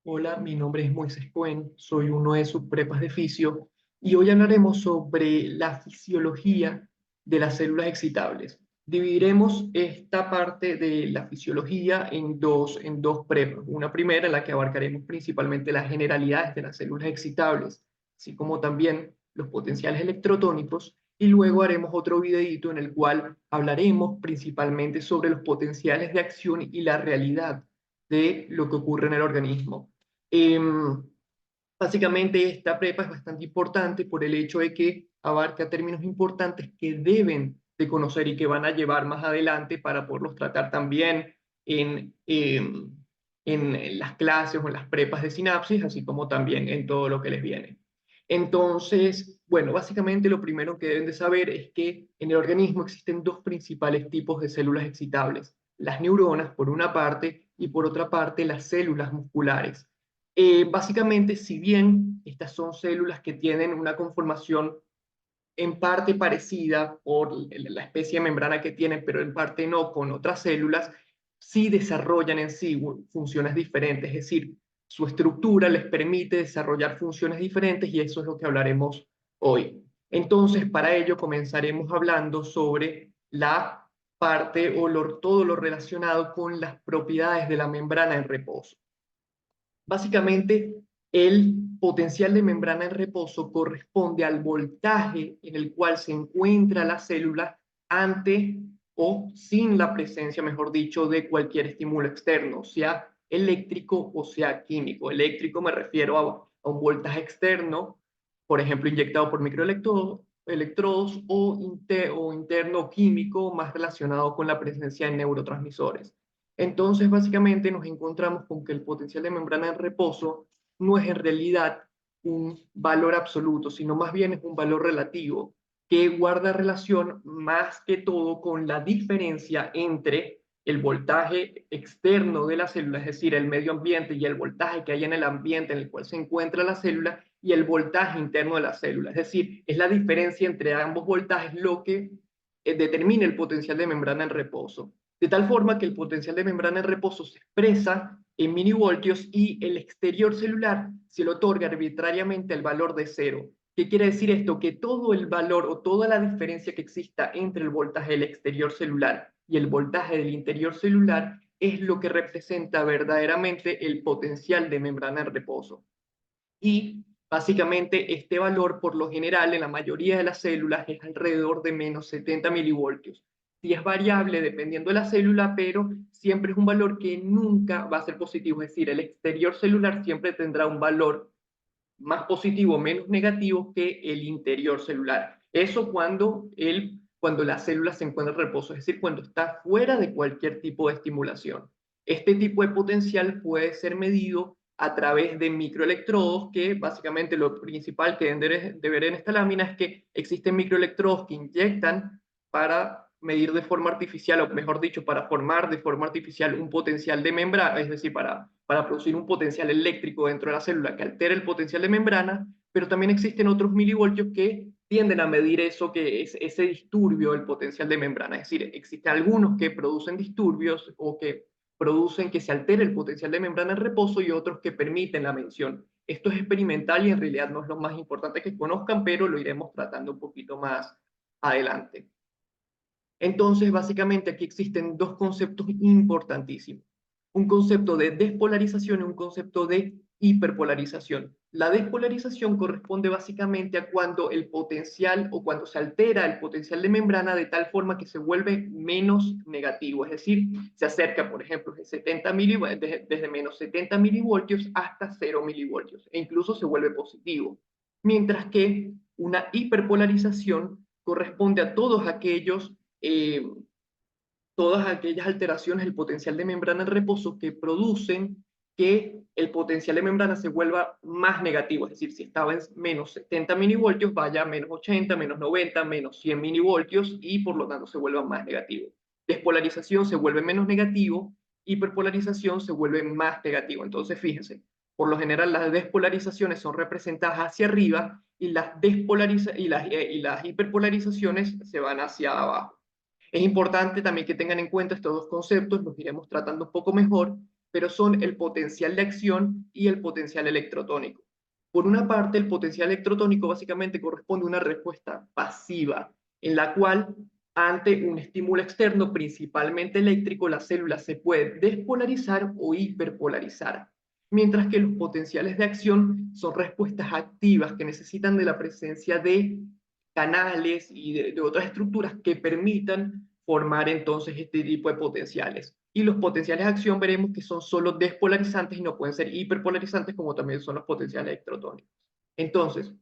Hola, mi nombre es Moisés Cohen, soy uno de sus prepas de fisio y hoy hablaremos sobre la fisiología de las células excitables. Dividiremos esta parte de la fisiología en dos prepas. Una primera en la que abarcaremos principalmente las generalidades de las células excitables, así como también los potenciales electrotónicos, y luego haremos otro videíto en el cual hablaremos principalmente sobre los potenciales de acción y la realidad de lo que ocurre en el organismo. Em, Básicamente esta prepa es bastante importante por el hecho de que abarca términos importantes que deben de conocer y que van a llevar más adelante para poderlos tratar también en las clases o en las prepas de sinapsis, así como también en todo lo que les viene. Entonces, bueno, básicamente lo primero que deben de saber es que en el organismo existen dos principales tipos de células excitables: las neuronas por una parte y por otra parte las células musculares. Básicamente, si bien estas son células que tienen una conformación en parte parecida por la especie de membrana que tienen, pero en parte no con otras células, sí desarrollan en sí funciones diferentes, es decir, su estructura les permite desarrollar funciones diferentes y eso es lo que hablaremos hoy. Entonces, para ello comenzaremos hablando sobre la parte o todo lo relacionado con las propiedades de la membrana en reposo. Básicamente, el potencial de membrana en reposo corresponde al voltaje en el cual se encuentra la célula ante o sin la presencia, mejor dicho, de cualquier estímulo externo, sea eléctrico o sea químico. Eléctrico me refiero a un voltaje externo, por ejemplo, inyectado por microelectrodos o interno químico más relacionado con la presencia de neurotransmisores. Entonces, básicamente nos encontramos con que el potencial de membrana en reposo no es en realidad un valor absoluto, sino más bien es un valor relativo que guarda relación más que todo con la diferencia entre el voltaje externo de la célula, es decir, el medio ambiente y el voltaje que hay en el ambiente en el cual se encuentra la célula y el voltaje interno de la célula. Es decir, es la diferencia entre ambos voltajes lo que determina el potencial de membrana en reposo, de tal forma que el potencial de membrana en reposo se expresa en milivoltios y el exterior celular se le otorga arbitrariamente el valor de cero. ¿Qué quiere decir esto? Que todo el valor o toda la diferencia que exista entre el voltaje del exterior celular y el voltaje del interior celular es lo que representa verdaderamente el potencial de membrana en reposo. Y básicamente este valor por lo general en la mayoría de las células es alrededor de menos 70 milivoltios. Sí es variable dependiendo de la célula, pero siempre es un valor que nunca va a ser positivo, es decir, el exterior celular siempre tendrá un valor más positivo o menos negativo que el interior celular. Eso cuando la célula se encuentra en reposo, es decir, cuando está fuera de cualquier tipo de estimulación. Este tipo de potencial puede ser medido a través de microelectrodos, que básicamente lo principal que deben de ver en esta lámina es que existen microelectrodos que inyectan para medir de forma artificial, o mejor dicho, para formar de forma artificial un potencial de membrana, es decir, para producir un potencial eléctrico dentro de la célula que altera el potencial de membrana, pero también existen otros milivoltios que tienden a medir eso, que es ese disturbio del potencial de membrana. Es decir, existen algunos que producen disturbios o que producen que se altere el potencial de membrana en reposo y otros que permiten la mención. Esto es experimental y en realidad no es lo más importante que conozcan, pero lo iremos tratando un poquito más adelante. Entonces, básicamente aquí existen dos conceptos importantísimos: un concepto de despolarización y un concepto de hiperpolarización. La despolarización corresponde básicamente a cuando el potencial o cuando se altera el potencial de membrana de tal forma que se vuelve menos negativo, es decir, se acerca, por ejemplo, desde menos 70 milivoltios hasta 0 milivoltios e incluso se vuelve positivo. Mientras que una hiperpolarización corresponde a eh, todas aquellas alteraciones del potencial de membrana en reposo que producen que el potencial de membrana se vuelva más negativo, es decir, si estaba en menos 70 milivoltios, vaya a menos 80, menos 90, menos 100 milivoltios y por lo tanto se vuelva más negativo. Despolarización se vuelve menos negativo, hiperpolarización se vuelve más negativo. Entonces, fíjense, por lo general las despolarizaciones son representadas hacia arriba y las hiperpolarizaciones se van hacia abajo. Es importante también que tengan en cuenta estos dos conceptos, los iremos tratando un poco mejor, pero son el potencial de acción y el potencial electrotónico. Por una parte, el potencial electrotónico básicamente corresponde a una respuesta pasiva, en la cual ante un estímulo externo, principalmente eléctrico, la célula se puede despolarizar o hiperpolarizar, mientras que los potenciales de acción son respuestas activas que necesitan de la presencia de canales y de otras estructuras que permitan formar entonces este tipo de potenciales. Y los potenciales de acción veremos que son solo despolarizantes y no pueden ser hiperpolarizantes como también son los potenciales electrotónicos. Entonces,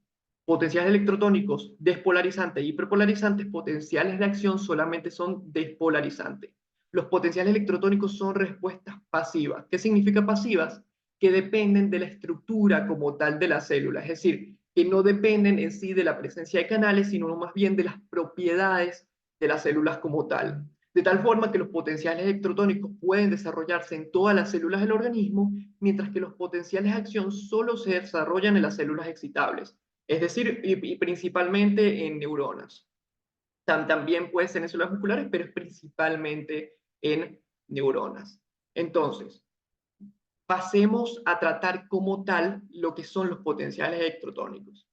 potenciales electrotónicos despolarizantes e hiperpolarizantes, potenciales de acción solamente son despolarizantes. Los potenciales electrotónicos son respuestas pasivas. ¿Qué significa pasivas? Que dependen de la estructura como tal de la célula, es decir, que no dependen en sí de la presencia de canales, sino más bien de las propiedades de las células como tal. De tal forma que los potenciales electrotónicos pueden desarrollarse en todas las células del organismo, mientras que los potenciales de acción solo se desarrollan en las células excitables, es decir, y principalmente en neuronas. También puede ser en células musculares, pero es principalmente en neuronas. Entonces, pasemos a tratar como tal lo que son los potenciales electrotónicos.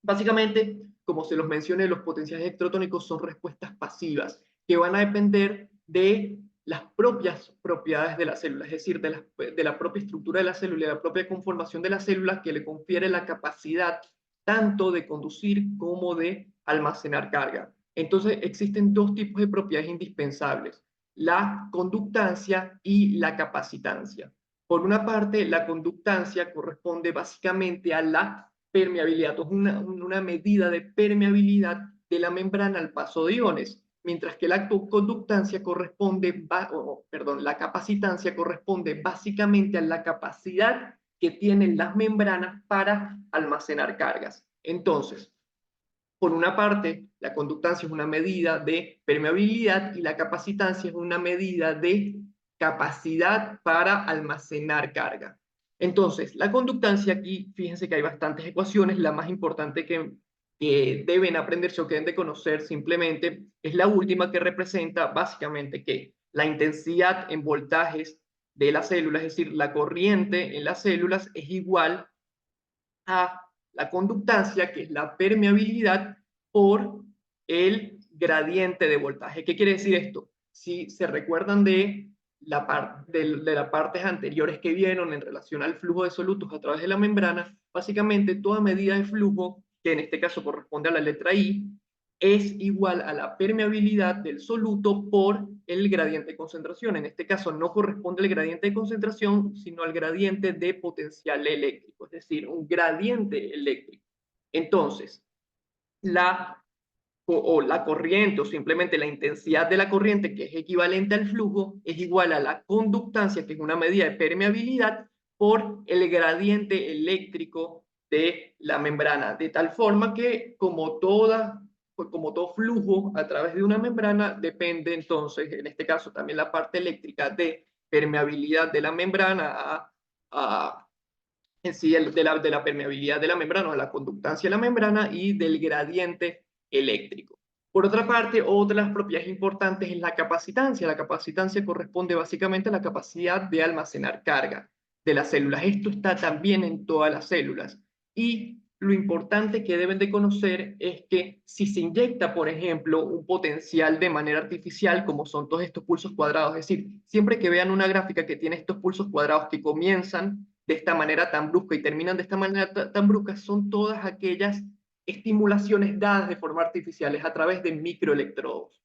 Básicamente, como se los mencioné, los potenciales electrotónicos son respuestas pasivas que van a depender de las propias propiedades de la célula, es decir, de la propia estructura de la célula y de la propia conformación de la célula que le confiere la capacidad tanto de conducir como de almacenar carga. Entonces, existen dos tipos de propiedades indispensables, la conductancia y la capacitancia. Por una parte, la conductancia corresponde básicamente a la permeabilidad, es una medida de permeabilidad de la membrana al paso de iones, mientras que la conductancia corresponde, la capacitancia corresponde básicamente a la capacidad que tienen las membranas para almacenar cargas. Entonces, por una parte, la conductancia es una medida de permeabilidad y la capacitancia es una medida de capacidad para almacenar carga. Entonces, la conductancia aquí, fíjense que hay bastantes ecuaciones, la más importante que deben aprenderse o que deben de conocer simplemente es la última que representa básicamente que la intensidad en voltajes de la célula, es decir, la corriente en las células es igual a la conductancia, que es la permeabilidad, por el gradiente de voltaje. ¿Qué quiere decir esto? Si se recuerdan de las partes anteriores que vieron en relación al flujo de solutos a través de la membrana, básicamente toda medida de flujo, que en este caso corresponde a la letra I, es igual a la permeabilidad del soluto por el gradiente de concentración. En este caso no corresponde al gradiente de concentración, sino al gradiente de potencial eléctrico, es decir, un gradiente eléctrico. Entonces, la corriente o simplemente la intensidad de la corriente, que es equivalente al flujo, es igual a la conductancia, que es una medida de permeabilidad, por el gradiente eléctrico de la membrana, de tal forma que como todo flujo a través de una membrana, depende entonces, en este caso también la parte eléctrica, de permeabilidad de la membrana en sí de la permeabilidad de la membrana, o la conductancia de la membrana y del gradiente eléctrico. Por otra parte, otra de las propiedades importantes es la capacitancia. La capacitancia corresponde básicamente a la capacidad de almacenar carga de las células. Esto está también en todas las células. Y lo importante que deben de conocer es que si se inyecta, por ejemplo, un potencial de manera artificial, como son todos estos pulsos cuadrados, es decir, siempre que vean una gráfica que tiene estos pulsos cuadrados que comienzan de esta manera tan brusca y terminan de esta manera tan brusca, son todas aquellas estimulaciones dadas de forma artificial a través de microelectrodos.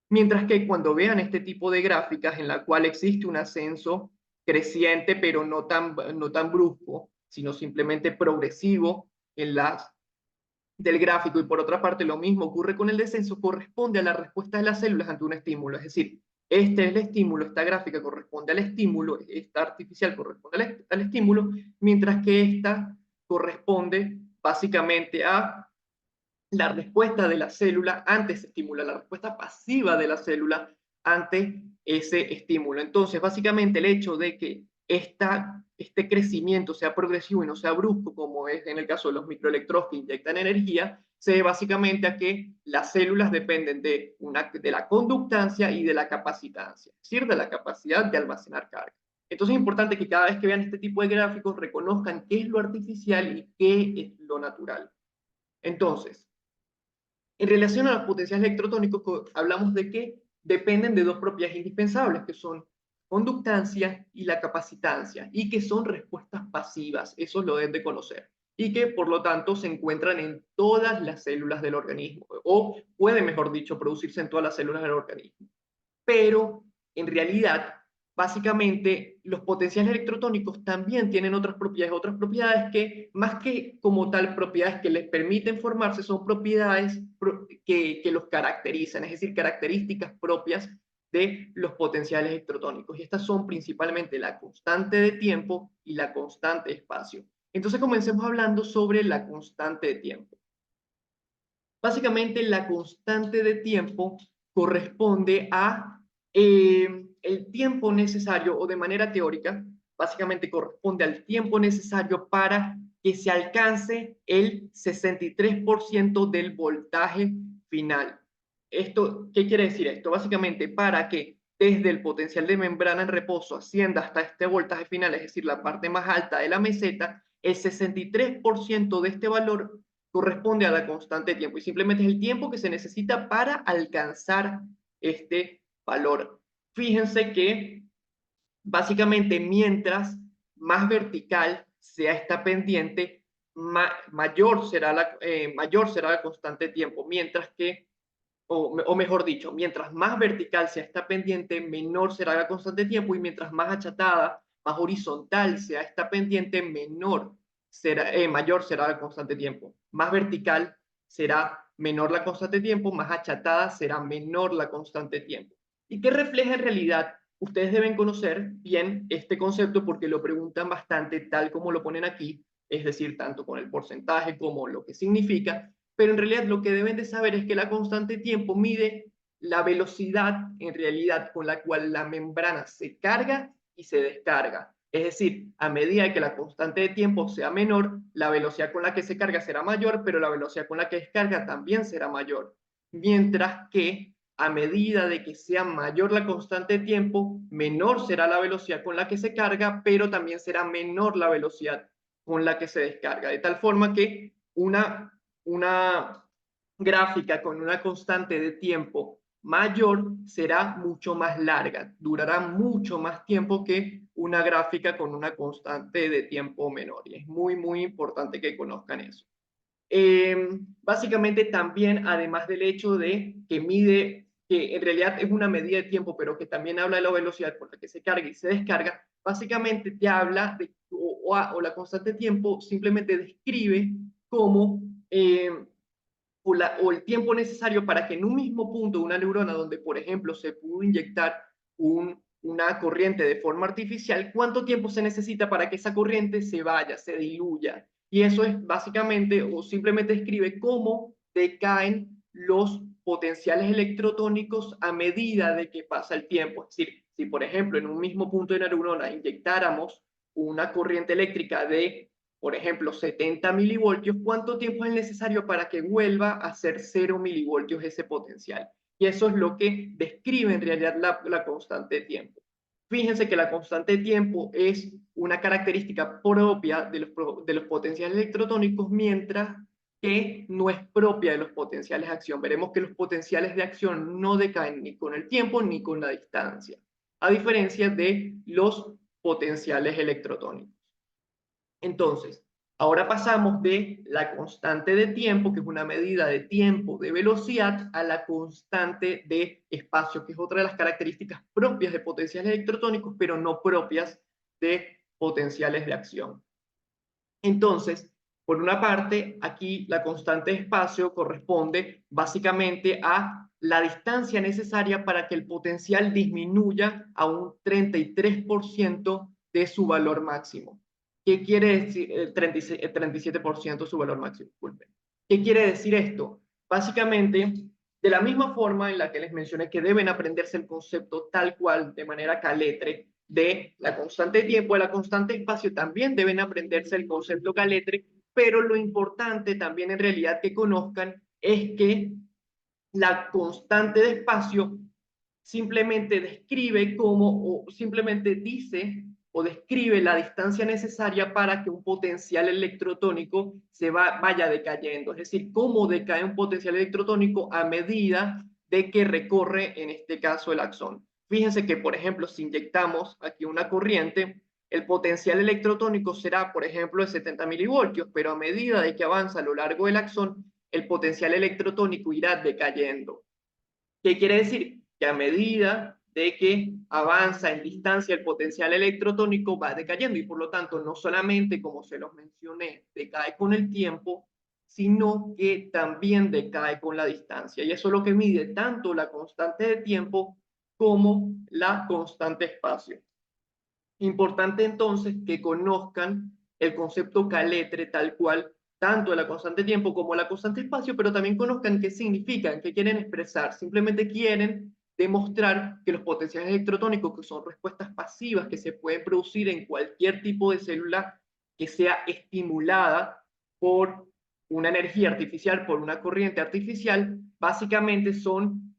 Mientras que cuando vean este tipo de gráficas en la cual existe un ascenso creciente, pero no tan brusco, sino simplemente progresivo en del gráfico, y por otra parte lo mismo ocurre con el descenso, corresponde a la respuesta de las células ante un estímulo. Es decir, este es el estímulo, esta gráfica corresponde al estímulo, esta artificial corresponde al estímulo, mientras que esta corresponde básicamente a la respuesta de la célula ante ese estímulo, la respuesta pasiva de la célula ante ese estímulo. Entonces, básicamente el hecho de que este crecimiento sea progresivo y no sea brusco, como es en el caso de los microelectrodos que inyectan energía, se debe básicamente a que las células dependen de la conductancia y de la capacitancia, es decir, de la capacidad de almacenar carga. Entonces es importante que cada vez que vean este tipo de gráficos reconozcan qué es lo artificial y qué es lo natural. Entonces, en relación a los potenciales electrotónicos, hablamos de que dependen de dos propiedades indispensables, que son conductancia y la capacitancia, y que son respuestas pasivas, eso lo deben de conocer, y que por lo tanto se encuentran en todas las células del organismo, o puede, mejor dicho, producirse en todas las células del organismo. Pero en realidad, básicamente, los potenciales electrotónicos también tienen otras propiedades que, más que como tal propiedades que les permiten formarse, son propiedades que los caracterizan, es decir, características propias de los potenciales electrotónicos. Y estas son principalmente la constante de tiempo y la constante de espacio. Entonces comencemos hablando sobre la constante de tiempo. Básicamente, la constante de tiempo corresponde a el tiempo necesario, o de manera teórica, básicamente corresponde al tiempo necesario para que se alcance el 63% del voltaje final. ¿Qué quiere decir esto? Básicamente, para que desde el potencial de membrana en reposo ascienda hasta este voltaje final, es decir, la parte más alta de la meseta, el 63% de este valor corresponde a la constante de tiempo y simplemente es el tiempo que se necesita para alcanzar este valor. Fíjense que básicamente mientras más vertical sea esta pendiente, mayor será la constante de tiempo, mientras que, o mejor dicho, mientras más vertical sea esta pendiente, menor será la constante de tiempo, y mientras más achatada, más horizontal sea esta pendiente, mayor será la constante de tiempo. Más vertical será menor la constante de tiempo, más achatada será menor la constante de tiempo. ¿Y qué refleja en realidad? Ustedes deben conocer bien este concepto porque lo preguntan bastante tal como lo ponen aquí, es decir, tanto con el porcentaje como lo que significa, pero en realidad lo que deben de saber es que la constante de tiempo mide la velocidad en realidad con la cual la membrana se carga y se descarga. Es decir, a medida que la constante de tiempo sea menor, la velocidad con la que se carga será mayor, pero la velocidad con la que descarga también será mayor. Mientras que a medida de que sea mayor la constante de tiempo, menor será la velocidad con la que se carga, pero también será menor la velocidad con la que se descarga. De tal forma que una gráfica con una constante de tiempo mayor será mucho más larga, durará mucho más tiempo que una gráfica con una constante de tiempo menor. Y es muy, muy importante que conozcan eso. Básicamente también, además del hecho de que mide, que en realidad es una medida de tiempo, pero que también habla de la velocidad con la que se carga y se descarga, básicamente te habla de, o la constante de tiempo simplemente describe cómo o el tiempo necesario para que en un mismo punto de una neurona donde, por ejemplo, se pudo inyectar una corriente de forma artificial, cuánto tiempo se necesita para que esa corriente se vaya, se diluya. Y eso es básicamente, o simplemente describe cómo decaen los potenciales electrotónicos a medida de que pasa el tiempo. Es decir, si por ejemplo en un mismo punto de una neurona inyectáramos una corriente eléctrica de, por ejemplo, 70 milivoltios, ¿cuánto tiempo es necesario para que vuelva a ser 0 milivoltios ese potencial? Y eso es lo que describe en realidad la constante de tiempo. Fíjense que la constante de tiempo es una característica propia de los potenciales electrotónicos, mientras que no es propia de los potenciales de acción. Veremos que los potenciales de acción no decaen ni con el tiempo ni con la distancia, a diferencia de los potenciales electrotónicos. Entonces, ahora pasamos de la constante de tiempo, que es una medida de tiempo de velocidad, a la constante de espacio, que es otra de las características propias de potenciales electrotónicos, pero no propias de potenciales de acción. Entonces, por una parte, aquí la constante de espacio corresponde básicamente a la distancia necesaria para que el potencial disminuya a un 33% de su valor máximo. ¿Qué quiere decir el 37% de su valor máximo? Disculpen. ¿Qué quiere decir esto? Básicamente, de la misma forma en la que les mencioné que deben aprenderse el concepto tal cual, de manera caletre, de la constante de tiempo, de la constante de espacio, también deben aprenderse el concepto caletre, pero lo importante también en realidad que conozcan es que la constante de espacio simplemente describe cómo, o simplemente dice o describe la distancia necesaria para que un potencial electrotónico vaya decayendo. Es decir, cómo decae un potencial electrotónico a medida de que recorre, en este caso, el axón. Fíjense que, por ejemplo, si inyectamos aquí una corriente, el potencial electrotónico será, por ejemplo, de 70 milivoltios, pero a medida de que avanza a lo largo del axón, el potencial electrotónico irá decayendo. ¿Qué quiere decir? Que a medida de que avanza en distancia el potencial electrotónico va decayendo y por lo tanto no solamente, como se los mencioné, decae con el tiempo, sino que también decae con la distancia. Y eso es lo que mide tanto la constante de tiempo como la constante espacio. Importante entonces que conozcan el concepto caletre tal cual, tanto de la constante tiempo como la constante espacio, pero también conozcan qué significan, qué quieren expresar. Simplemente quieren demostrar que los potenciales electrotónicos, que son respuestas pasivas que se pueden producir en cualquier tipo de célula que sea estimulada por una energía artificial, por una corriente artificial, básicamente son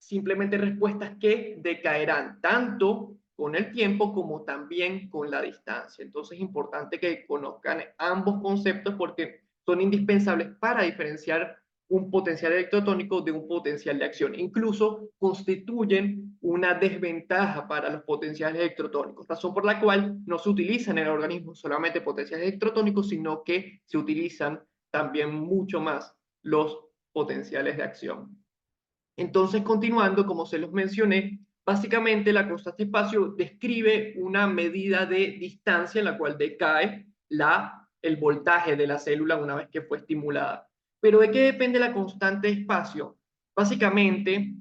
simplemente respuestas que decaerán tanto con el tiempo como también con la distancia. Entonces es importante que conozcan ambos conceptos porque son indispensables para diferenciar un potencial electrotónico de un potencial de acción. Incluso constituyen una desventaja para los potenciales electrotónicos, razón por la cual no se utilizan en el organismo solamente potenciales electrotónicos, sino que se utilizan también mucho más los potenciales de acción. Entonces, continuando, como se los mencioné, básicamente la constante espacio describe una medida de distancia en la cual decae el voltaje de la célula una vez que fue estimulada. Pero ¿de qué depende la constante espacio? Básicamente,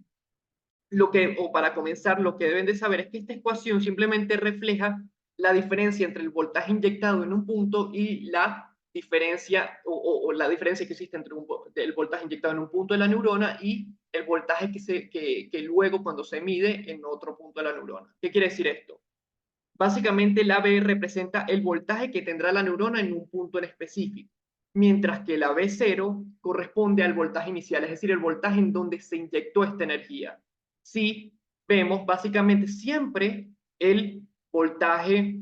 o para comenzar, lo que deben de saber es que esta ecuación simplemente refleja la diferencia entre el voltaje inyectado en un punto y la diferencia o la diferencia que existe entre el voltaje inyectado en un punto de la neurona y el voltaje que luego cuando se mide en otro punto de la neurona. ¿Qué quiere decir esto? Básicamente la B representa el voltaje que tendrá la neurona en un punto en específico, mientras que la B0 corresponde al voltaje inicial, es decir, el voltaje en donde se inyectó esta energía. Si vemos básicamente siempre el voltaje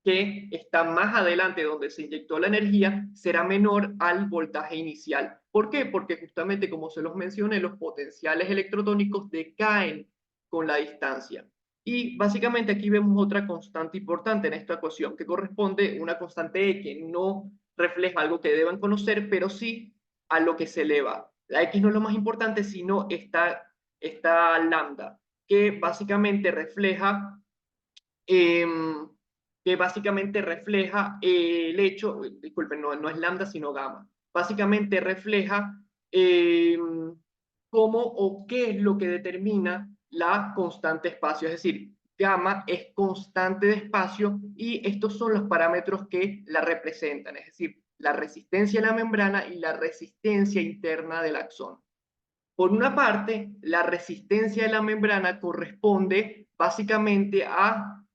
que está más adelante donde se inyectó la energía será menor al voltaje inicial. ¿Por qué? Porque justamente como se los mencioné, los potenciales electrotónicos decaen con la distancia. Y básicamente aquí vemos otra constante importante en esta ecuación que corresponde a una constante E que no refleja algo que deban conocer, pero sí a lo que se eleva. La X no es lo más importante, sino esta lambda, que básicamente refleja eh, el hecho, disculpen, no es lambda, sino gamma. Básicamente refleja eh, cómo o qué es lo que determina la constante espacio. Es decir, gamma es constante de espacio y estos son los parámetros que la representan. Es decir, la resistencia a la membrana y la resistencia interna del axón. Por una parte, la resistencia de la membrana corresponde básicamente a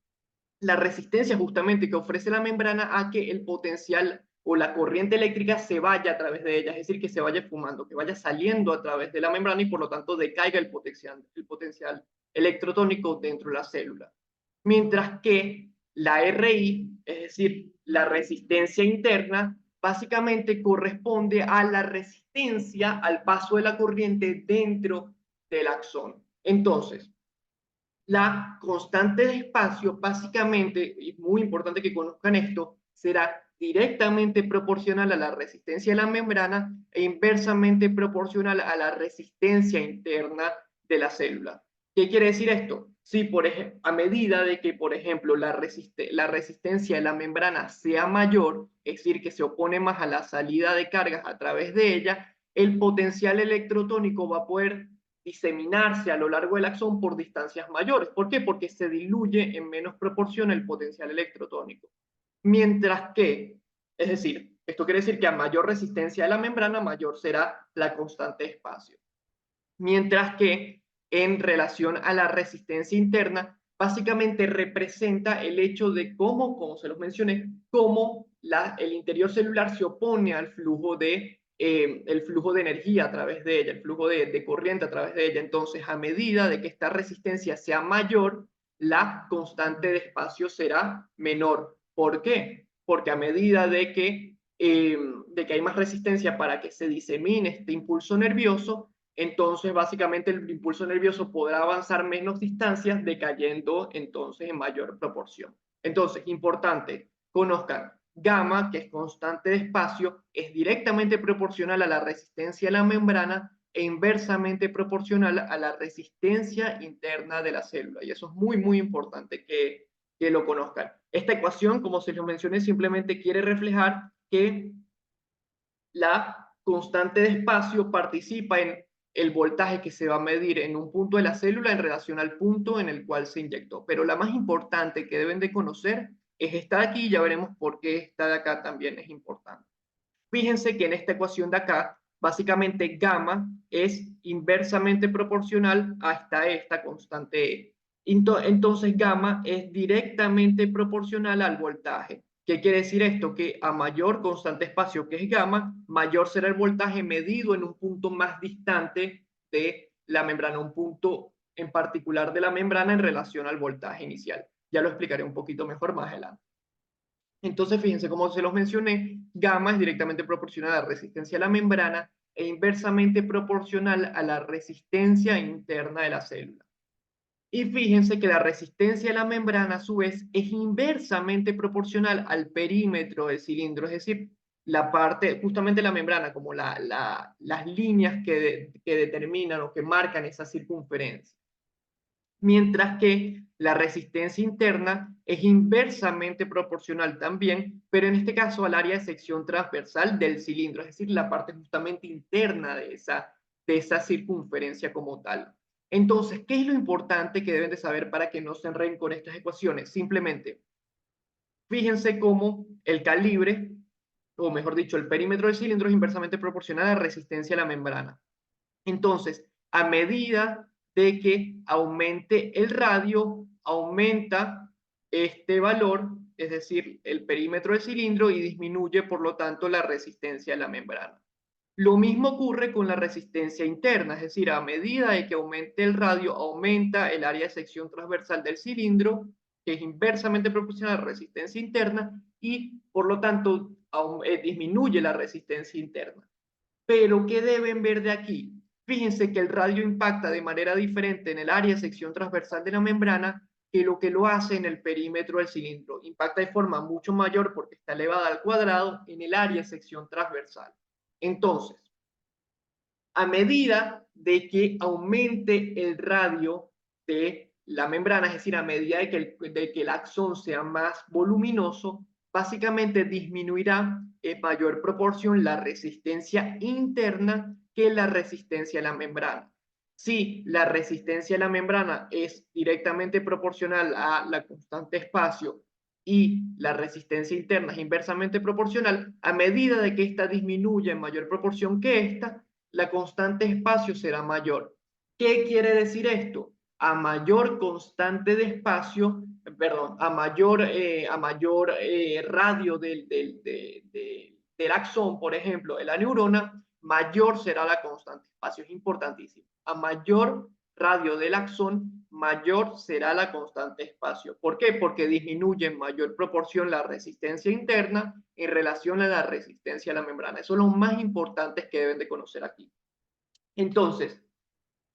la resistencia justamente que ofrece la membrana a que el potencial o la corriente eléctrica se vaya a través de ella, es decir, que se vaya fumando, que vaya saliendo a través de la membrana y por lo tanto decaiga el potencial electrotónico dentro de la célula. Mientras que la RI, es decir, la resistencia interna, básicamente corresponde a la resistencia al paso de la corriente dentro del axón. Entonces, la constante de espacio, básicamente, y es muy importante que conozcan esto, será directamente proporcional a la resistencia de la membrana e inversamente proporcional a la resistencia interna de la célula. ¿Qué quiere decir esto? Si por ejemplo, a medida de que, por ejemplo, la resistencia de la membrana sea mayor, es decir, que se opone más a la salida de cargas a través de ella, el potencial electrotónico va a poder diseminarse a lo largo del axón por distancias mayores. ¿Por qué? Porque se diluye en menos proporción el potencial electrotónico. Mientras que, es decir, esto quiere decir que a mayor resistencia de la membrana, mayor será la constante de espacio. Mientras que en relación a la resistencia interna, básicamente representa el hecho de cómo, como se los mencioné, cómo el interior celular se opone al flujo el flujo de energía a través de ella, el flujo de corriente a través de ella. Entonces, a medida de que esta resistencia sea mayor, la constante de espacio será menor. ¿Por qué? Porque a medida de que hay más resistencia para que se disemine este impulso nervioso, entonces básicamente el impulso nervioso podrá avanzar menos distancias, decayendo entonces en mayor proporción. Entonces, importante, conozcan, gamma, que es constante de espacio, es directamente proporcional a la resistencia de la membrana e inversamente proporcional a la resistencia interna de la célula. Y eso es muy, muy importante que lo conozcan. Esta ecuación, como se lo mencioné, simplemente quiere reflejar que la constante de espacio participa en el voltaje que se va a medir en un punto de la célula en relación al punto en el cual se inyectó. Pero la más importante que deben de conocer es esta de aquí, ya veremos por qué esta de acá también es importante. Fíjense que en esta ecuación de acá, básicamente gamma es inversamente proporcional a esta constante E. Entonces gamma es directamente proporcional al voltaje. ¿Qué quiere decir esto? Que a mayor constante espacio que es gamma, mayor será el voltaje medido en un punto más distante de la membrana, un punto en particular de la membrana en relación al voltaje inicial. Ya lo explicaré un poquito mejor más adelante. Entonces, fíjense, como se los mencioné, gamma es directamente proporcional a la resistencia a la membrana e inversamente proporcional a la resistencia interna de la célula. Y fíjense que la resistencia de la membrana, a su vez, es inversamente proporcional al perímetro del cilindro, es decir, la parte, justamente la membrana, como las líneas que determinan o que marcan esa circunferencia, mientras que la resistencia interna es inversamente proporcional también, pero en este caso al área de sección transversal del cilindro, es decir, la parte justamente interna de esa circunferencia como tal. Entonces, ¿qué es lo importante que deben de saber para que no se enreden con estas ecuaciones? Simplemente, fíjense cómo el calibre, o mejor dicho, el perímetro del cilindro es inversamente proporcional a la resistencia a la membrana. Entonces, a medida de que aumente el radio, aumenta este valor, es decir, el perímetro del cilindro, y disminuye, por lo tanto, la resistencia de la membrana. Lo mismo ocurre con la resistencia interna, es decir, a medida de que aumente el radio, aumenta el área de sección transversal del cilindro, que es inversamente proporcional a la resistencia interna, y por lo tanto disminuye la resistencia interna. Pero, ¿qué deben ver de aquí? Fíjense que el radio impacta de manera diferente en el área de sección transversal de la membrana que lo hace en el perímetro del cilindro. Impacta de forma mucho mayor porque está elevada al cuadrado en el área de sección transversal. Entonces, a medida de que aumente el radio de la membrana, es decir, a medida de que el axón sea más voluminoso, básicamente disminuirá en mayor proporción la resistencia interna que la resistencia a la membrana. Si la resistencia a la membrana es directamente proporcional a la constante espacio y la resistencia interna es inversamente proporcional, a medida de que ésta disminuya en mayor proporción que esta, la constante espacio será mayor. ¿Qué quiere decir esto? A mayor constante de espacio, perdón, a mayor radio del axón, por ejemplo, de la neurona, mayor será la constante de espacio. Es importantísimo. A mayor radio del axón, mayor será la constante de espacio. ¿Por qué? Porque disminuye en mayor proporción la resistencia interna en relación a la resistencia a la membrana. Eso es lo más importante que deben de conocer aquí. Entonces,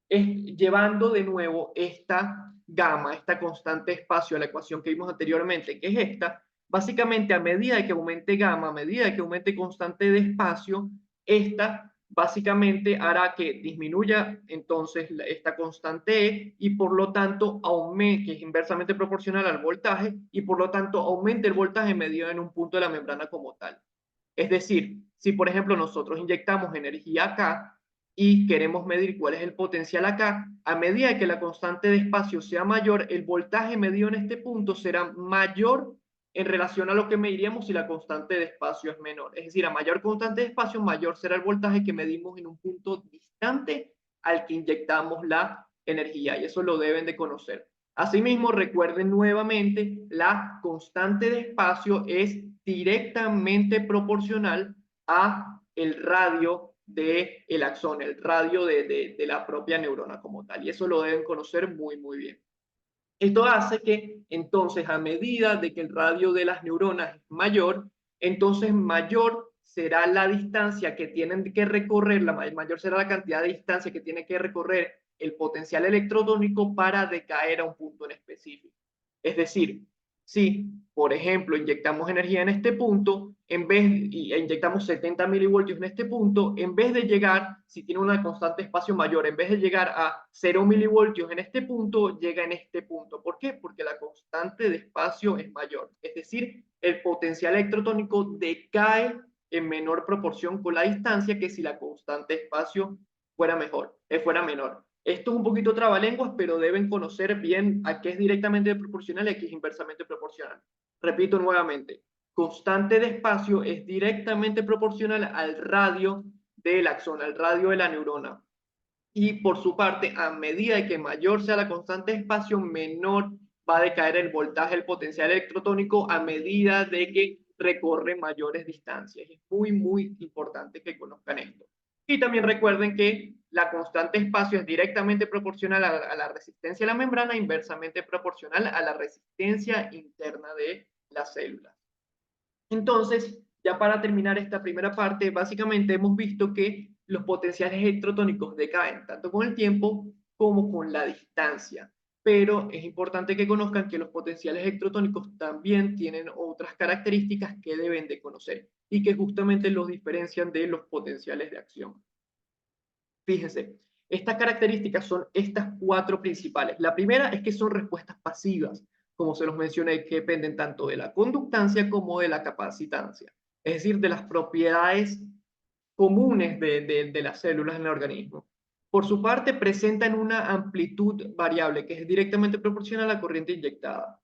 llevando de nuevo esta gamma, esta constante de espacio a la ecuación que vimos anteriormente, que es esta, básicamente a medida que aumente gamma, a medida que aumente constante de espacio, esta básicamente hará que disminuya entonces esta constante E y por lo tanto aumente, que es inversamente proporcional al voltaje, y por lo tanto aumente el voltaje medido en un punto de la membrana como tal. Es decir, si por ejemplo nosotros inyectamos energía acá, y queremos medir cuál es el potencial acá, a medida que la constante de espacio sea mayor, el voltaje medido en este punto será mayor en relación a lo que mediríamos si la constante de espacio es menor. Es decir, a mayor constante de espacio, mayor será el voltaje que medimos en un punto distante al que inyectamos la energía, y eso lo deben de conocer. Asimismo, recuerden nuevamente, la constante de espacio es directamente proporcional a el radio del axón, el radio de la propia neurona como tal. Y eso lo deben conocer muy, muy bien. Esto hace que entonces a medida de que el radio de las neuronas es mayor, entonces mayor será la distancia que tienen que recorrer, mayor será la cantidad de distancia que tiene que recorrer el potencial electrotónico para decaer a un punto en específico. Es decir, si, por ejemplo, inyectamos energía en este punto, inyectamos 70 milivoltios en este punto, en vez de llegar, si tiene una constante espacio mayor, en vez de llegar a 0 milivoltios en este punto, llega en este punto. ¿Por qué? Porque la constante de espacio es mayor. Es decir, el potencial electrotónico decae en menor proporción con la distancia que si la constante de espacio fuera menor. Esto es un poquito trabalenguas, pero deben conocer bien a qué es directamente proporcional y a qué es inversamente proporcional. Repito nuevamente, constante de espacio es directamente proporcional al radio del axón, al radio de la neurona. Y por su parte, a medida de que mayor sea la constante de espacio, menor va a decaer el voltaje, el potencial electrotónico a medida de que recorre mayores distancias. Es muy, muy importante que conozcan esto. Y también recuerden que la constante de espacio es directamente proporcional a la resistencia de la membrana, inversamente proporcional a la resistencia interna de las células. Entonces, ya para terminar esta primera parte, básicamente hemos visto que los potenciales electrotónicos decaen tanto con el tiempo como con la distancia. Pero es importante que conozcan que los potenciales electrotónicos también tienen otras características que deben de conocer y que justamente los diferencian de los potenciales de acción. Fíjense, estas características son estas cuatro principales. La primera es que son respuestas pasivas, como se los mencioné, que dependen tanto de la conductancia como de la capacitancia, es decir, de las propiedades comunes de las células en el organismo. Por su parte, presentan una amplitud variable que es directamente proporcional a la corriente inyectada.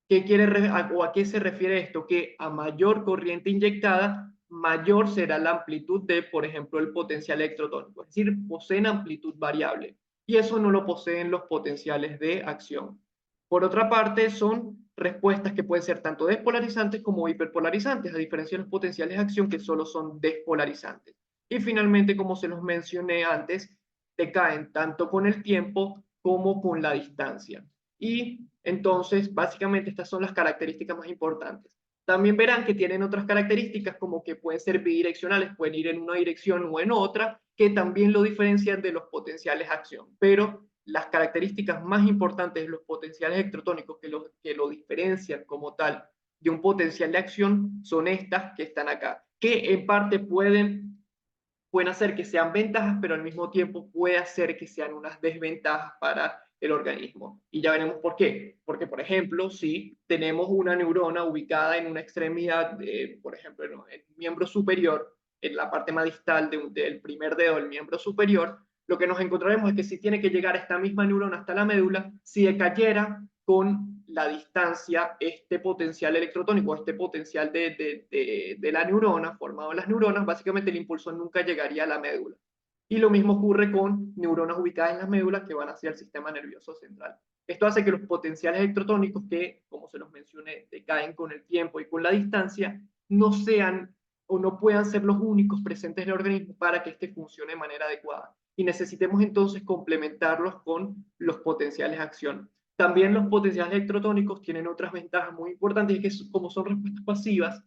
¿A qué se refiere esto? Que a mayor corriente inyectada, mayor será la amplitud de, por ejemplo, el potencial electrotónico. Es decir, poseen amplitud variable. Y eso no lo poseen los potenciales de acción. Por otra parte, son respuestas que pueden ser tanto despolarizantes como hiperpolarizantes, a diferencia de los potenciales de acción que solo son despolarizantes. Y finalmente, como se los mencioné antes, decaen tanto con el tiempo como con la distancia. Y entonces, básicamente, estas son las características más importantes. También verán que tienen otras características como que pueden ser bidireccionales, pueden ir en una dirección o en otra, que también lo diferencian de los potenciales de acción. Pero las características más importantes de los potenciales electrotónicos que lo diferencian como tal de un potencial de acción son estas que están acá, que en parte pueden hacer que sean ventajas, pero al mismo tiempo puede hacer que sean unas desventajas para el organismo. Y ya veremos por qué. Porque, por ejemplo, si tenemos una neurona ubicada en una extremidad, por ejemplo, en el miembro superior, en la parte más distal del primer dedo del miembro superior, lo que nos encontraremos es que si tiene que llegar esta misma neurona hasta la médula, si decayera con la distancia, este potencial electrotónico, este potencial de la neurona, formado en las neuronas, básicamente el impulso nunca llegaría a la médula. Y lo mismo ocurre con neuronas ubicadas en las médulas que van hacia el sistema nervioso central. Esto hace que los potenciales electrotónicos que, como se los mencioné, decaen con el tiempo y con la distancia, no sean o no puedan ser los únicos presentes en el organismo para que éste funcione de manera adecuada. Y necesitemos entonces complementarlos con los potenciales de acción. También los potenciales electrotónicos tienen otras ventajas muy importantes, y que como son respuestas pasivas,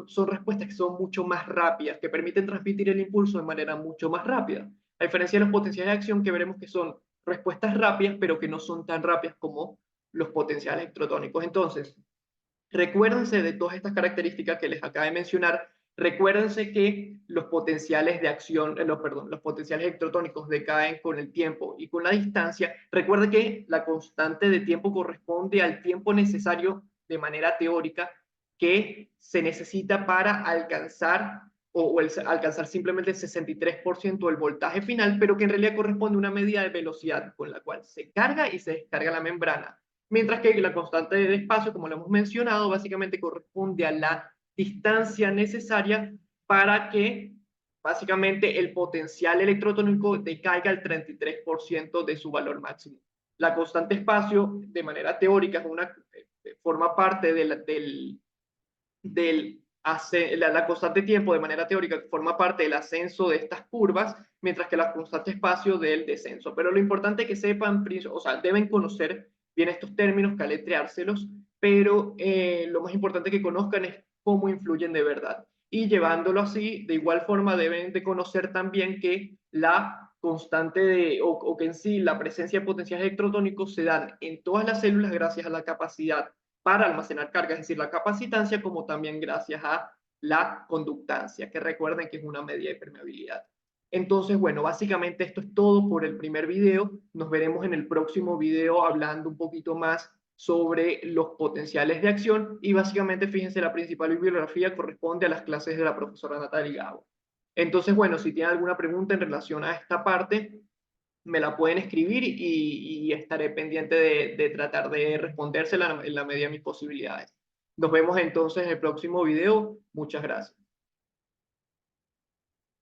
son respuestas que son mucho más rápidas, que permiten transmitir el impulso de manera mucho más rápida. A diferencia de los potenciales de acción, que veremos que son respuestas rápidas, pero que no son tan rápidas como los potenciales electrotónicos. Entonces, recuérdense de todas estas características que les acabo de mencionar. Recuérdense que los potenciales de acción, los potenciales electrotónicos decaen con el tiempo y con la distancia. Recuerden que la constante de tiempo corresponde al tiempo necesario de manera teórica que se necesita para alcanzar alcanzar simplemente el 63% del voltaje final, pero que en realidad corresponde a una medida de velocidad con la cual se carga y se descarga la membrana. Mientras que la constante de espacio, como lo hemos mencionado, básicamente corresponde a la distancia necesaria para que básicamente el potencial electrotónico decaiga al 33% de su valor máximo. La constante espacio, de manera teórica, forma parte la constante tiempo, de manera teórica, forma parte del ascenso de estas curvas, mientras que la constante espacio del descenso. Pero lo importante es que sepan, o sea, deben conocer bien estos términos, caletreárselos, pero lo más importante que conozcan es cómo influyen de verdad. Y llevándolo así, de igual forma deben de conocer también que la constante o que en sí la presencia de potenciales electrotónicos se dan en todas las células gracias a la capacidad para almacenar carga, es decir, la capacitancia, como también gracias a la conductancia, que recuerden que es una medida de permeabilidad. Entonces, bueno, básicamente esto es todo por el primer video. Nos veremos en el próximo video hablando un poquito más sobre los potenciales de acción y básicamente, fíjense, la principal bibliografía corresponde a las clases de la profesora Natalia Gabo. Entonces, bueno, si tienen alguna pregunta en relación a esta parte, me la pueden escribir y estaré pendiente de tratar de respondérsela en la medida de mis posibilidades. Nos vemos entonces en el próximo video. Muchas gracias.